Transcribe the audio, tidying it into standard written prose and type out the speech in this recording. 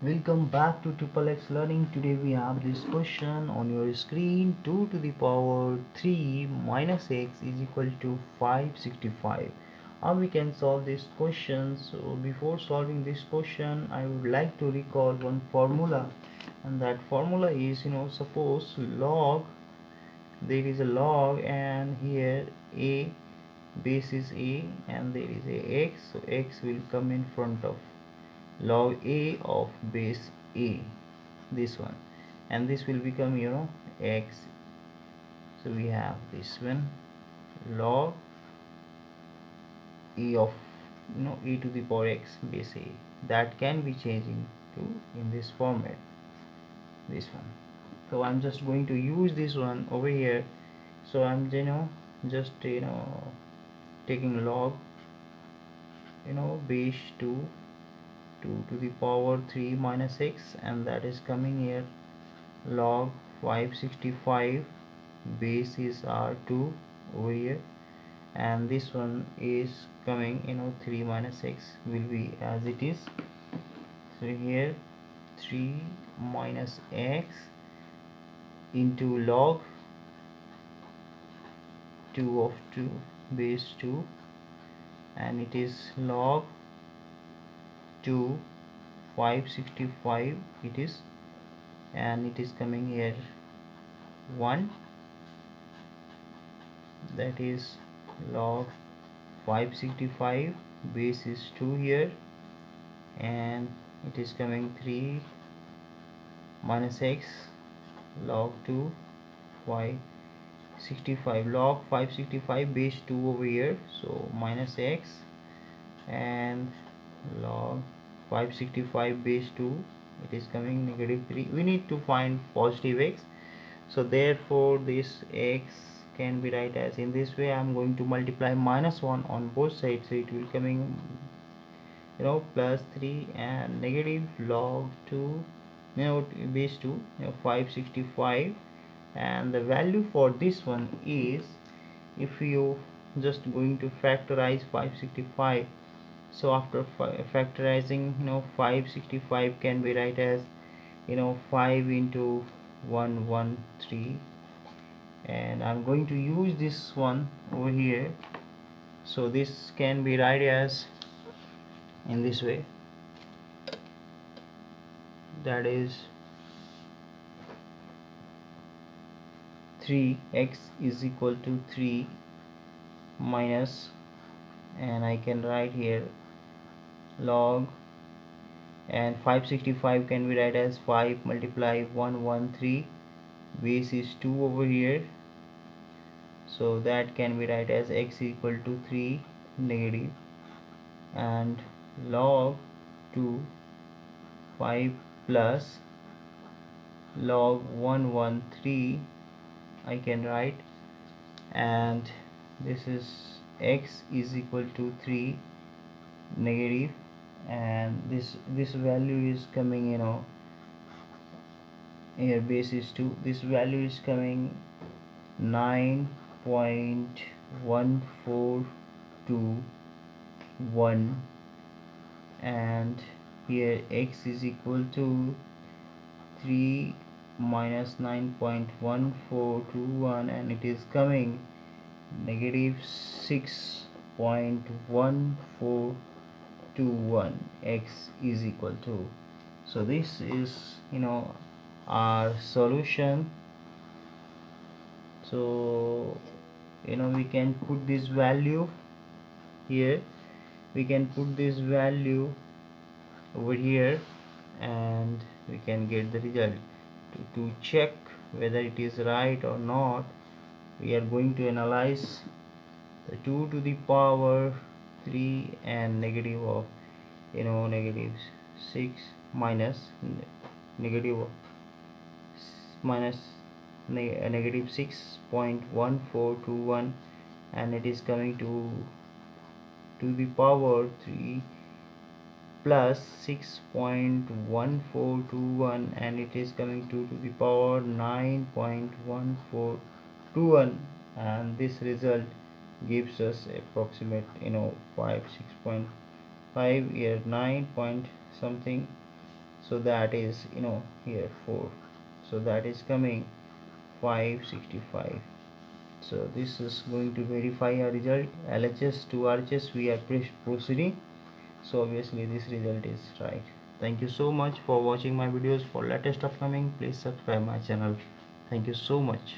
Welcome back to Triple X Learning. Today we have this question on your screen. 2 to the power 3 minus x is equal to 565. How we can solve this question? So before solving this question, I would like to recall one formula, and that formula is, suppose log, there is a log, and here a base is a, and there is a x, so x will come in front of log a of base a, this one, and this will become x. So we have this one, log a of a to the power x base a, that can be changing to in this format, this one. So I'm just going to use this one over here. So I'm just taking log base 2 to the power 3 minus x, and that is coming here log 565, base is r2 over here, and this one is coming 3 minus x will be as it is. So here 3 minus x into log 2 of 2 base 2, and it is log 2 565 it is, and it is coming here 1, that is log 565, base is 2 here, and it is coming 3 minus x log 2 565, log 565 base 2 over here, so minus x, and log 565 base 2, it is coming negative 3. We need to find positive x, so therefore this x can be write as in this way. I'm going to multiply minus 1 on both sides, so it will coming plus 3 and negative log 2 base 2 565, and the value for this one is, if you just going to factorize 565, so after factorizing 565 can be write as 5 into 113, and I'm going to use this one over here, so this can be write as in this way, that is 3x is equal to 3 minus, and I can write here log, and 565 can be write as 5 multiply 113, base is 2 over here, so that can be write as x equal to 3 negative, and log 2 5 plus log 113 I can write, and this is x is equal to 3 negative, and this value is coming here base is 2, this value is coming 9.1421, and here x is equal to 3 minus 9.1421, and it is coming negative 6.1421, x is equal to. So this is our solution. So we can put this value here, we can put this value over here, and we can get the result. To check whether it is right or not, we are going to analyze the 2 to the power 3 and negative of negative 6 minus negative minus negative 6.1421, and it is coming to the power 3 plus 6.1421, and it is coming to the power 9.1421, and this result gives us approximate 5 6.5 here 9 point something. so that is, here 4, so that is coming 565. So this is going to verify our result. LHS to RHS we are proceeding, so obviously this result is right. Thank you so much for watching my videos. For latest upcoming, please subscribe my channel. Thank you so much.